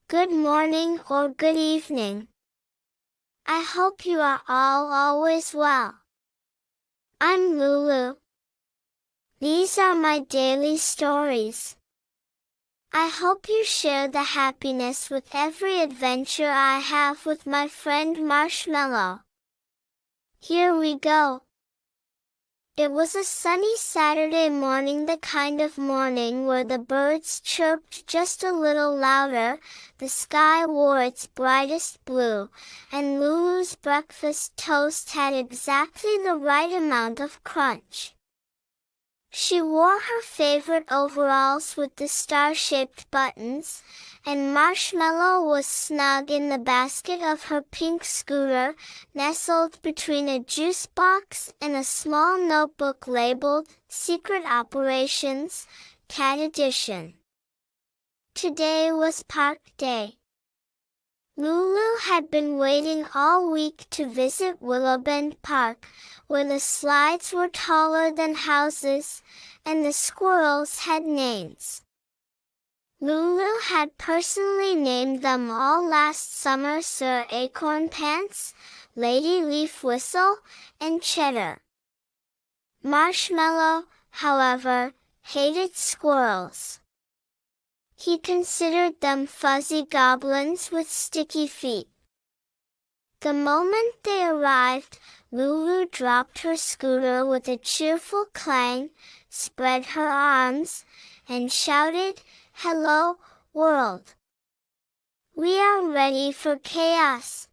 good morning or good evening. I hope you are all always well. I'm Lulu. These are my daily stories. I hope you share the happiness with every adventure I have with my friend Marshmallow. Here we go. It was a sunny Saturday morning, the kind of morning where the birds chirped just a little louder, the sky wore its brightest blue, and Lulu's breakfast toast had exactly the right amount of crunch. She wore her favorite overalls with the star-shaped buttons, and Marshmallow was snug in the basket of her pink scooter, nestled between a juice box and a small notebook labeled Secret Operations, Cat Edition. Today was park day. Lulu had been waiting all week to visit Willowbend Park, where the slides were taller than houses, and the squirrels had names. Lulu had personally named them all last summer: Sir Acorn Pants, Lady Leaf Whistle, and Cheddar. Marshmallow, however, hated squirrels. He considered them fuzzy goblins with sticky feet. The moment they arrived, Lulu dropped her scooter with a cheerful clang, spread her arms, and shouted, "Hello, world! We are ready for chaos!"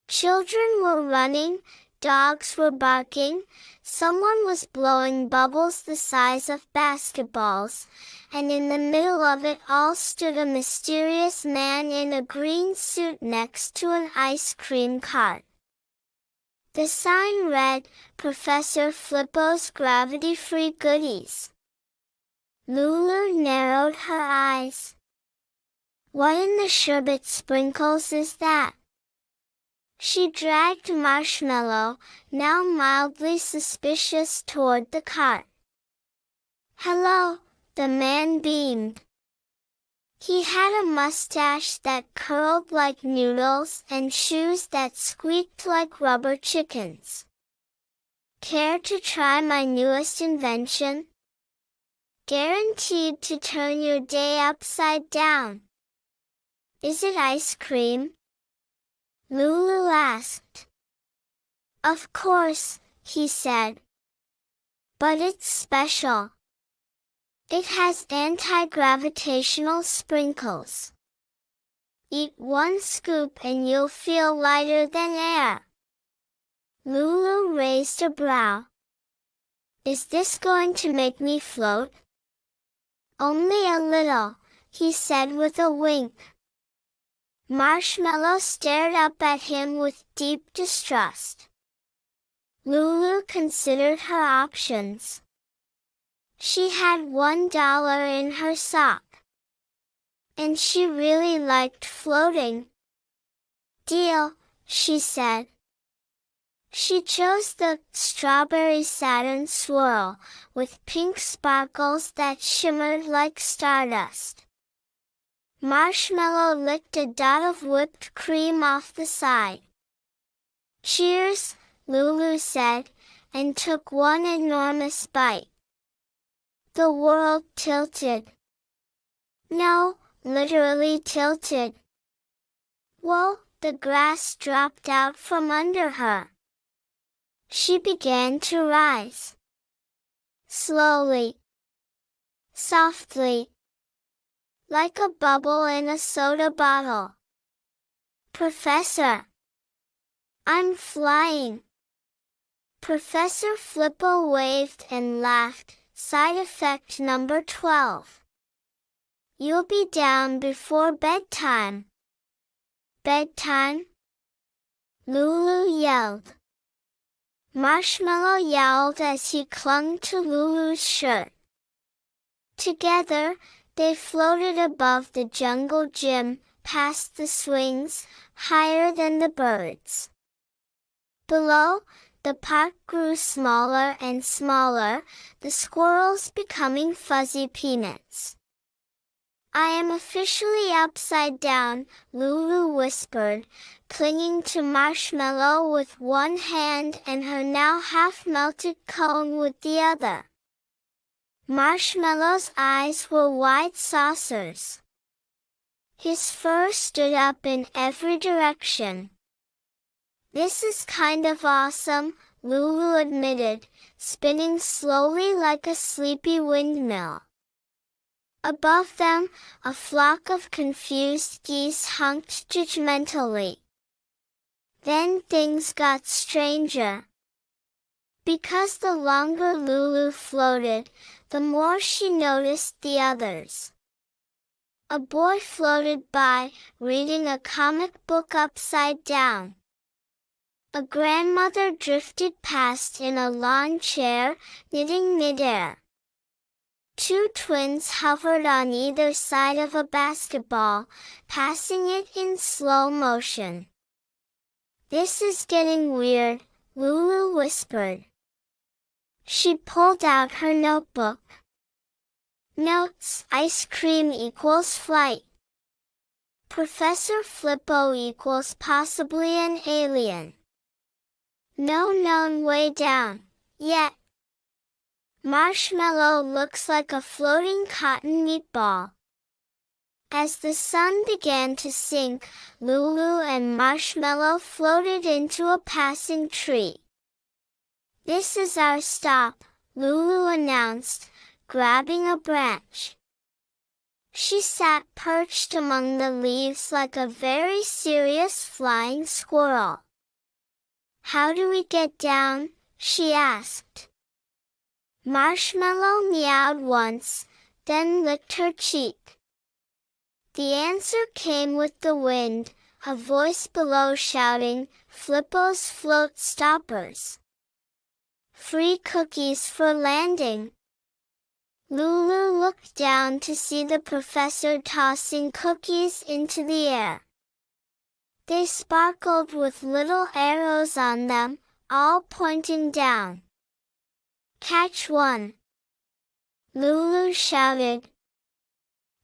Children were running, dogs were barking, someone was blowing bubbles the size of basketballs, and in the middle of it all stood a mysterious man in a green suit next to an ice cream cart. The sign read, "Professor Flippo's Gravity-Free Goodies." Lulu narrowed her eyes. "What in the sherbet sprinkles is that?" She dragged Marshmallow, now mildly suspicious, toward the cart. "Hello," the man beamed. He had a mustache that curled like noodles and shoes that squeaked like rubber chickens. "Care to try my newest invention? Guaranteed to turn your day upside down." "Is it ice cream?" Lulu asked. "Of course," he said. "But it's special. It has anti-gravitational sprinkles. Eat one scoop and you'll feel lighter than air." Lulu raised a brow. "Is this going to make me float?" "Only a little," he said with a wink. Marshmallow stared up at him with deep distrust. Lulu considered her options. She had $1 in her sock. And she really liked floating. "Deal," she said. She chose the strawberry Saturn swirl, with pink sparkles that shimmered like stardust. Marshmallow licked a dot of whipped cream off the side. "Cheers," Lulu said, and took one enormous bite. The world tilted. No, literally tilted. Whoa, the grass dropped out from under her. She began to rise. Slowly. Softly. Like a bubble in a soda bottle. "Professor! I'm flying!" Professor Flippo waved and laughed. Side effect number 12. "You'll be down before bedtime." "Bedtime?" Lulu yelled. Marshmallow yowled as he clung to Lulu's shirt. Together, they floated above the jungle gym, past the swings, higher than the birds. Below, the park grew smaller and smaller, the squirrels becoming fuzzy peanuts. I am officially upside down, Lulu whispered, clinging to Marshmallow with one hand and her now half-melted cone with the other. Marshmallow's eyes were wide saucers. His fur stood up in every direction. This is kind of awesome, Lulu admitted, spinning slowly like a sleepy windmill. Above them, a flock of confused geese honked judgmentally. Then things got stranger. Because the longer Lulu floated, the more she noticed the others. A boy floated by, reading a comic book upside down. A grandmother drifted past in a lawn chair, knitting midair. Two twins hovered on either side of a basketball, passing it in slow motion. This is getting weird, Lulu whispered. She pulled out her notebook. Notes: ice cream equals flight. Professor Flippo equals possibly an alien. No known way down, yet. Marshmallow looks like a floating cotton meatball. As the sun began to sink, Lulu and Marshmallow floated into a passing tree. This is our stop, Lulu announced, grabbing a branch. She sat perched among the leaves like a very serious flying squirrel. How do we get down? She asked. Marshmallow meowed once, then licked her cheek. The answer came with the wind, a voice below shouting, Flippo's float stoppers. Free cookies for landing. Lulu looked down to see the professor tossing cookies into the air. They sparkled with little arrows on them, all pointing down. Catch one! Lulu shouted.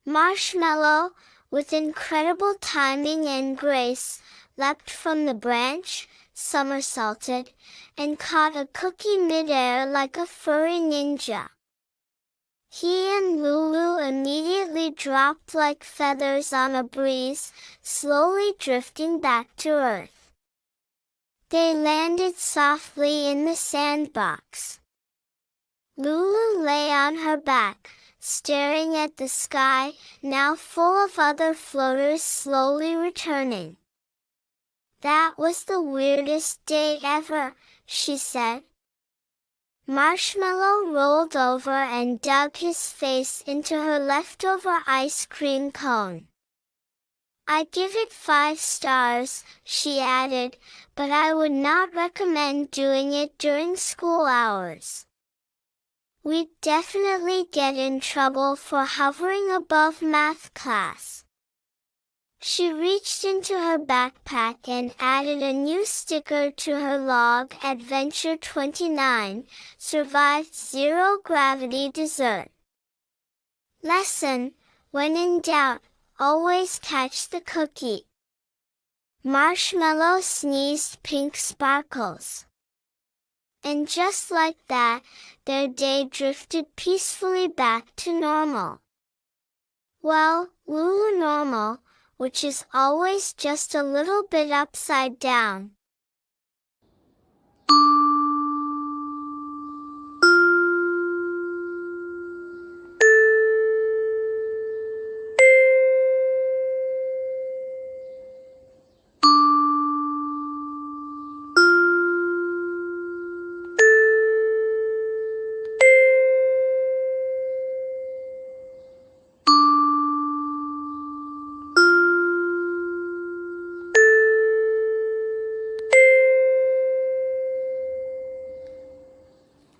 Marshmallow, with incredible timing and grace, leapt from the branch, somersaulted, and caught a cookie midair like a furry ninja. He and Lulu immediately dropped like feathers on a breeze, slowly drifting back to earth. They landed softly in the sandbox. Lulu lay on her back, staring at the sky, now full of other floaters slowly returning. That was the weirdest day ever, she said. Marshmallow rolled over and dug his face into her leftover ice cream cone. I give it 5 stars, she added, but I would not recommend doing it during school hours. We'd definitely get in trouble for hovering above math class. She reached into her backpack and added a new sticker to her log. Adventure 29, survived zero gravity dessert. Lesson: when in doubt, always catch the cookie. Marshmallow sneezed pink sparkles. And just like that, their day drifted peacefully back to normal. Well, Lulu normal, which is always just a little bit upside down.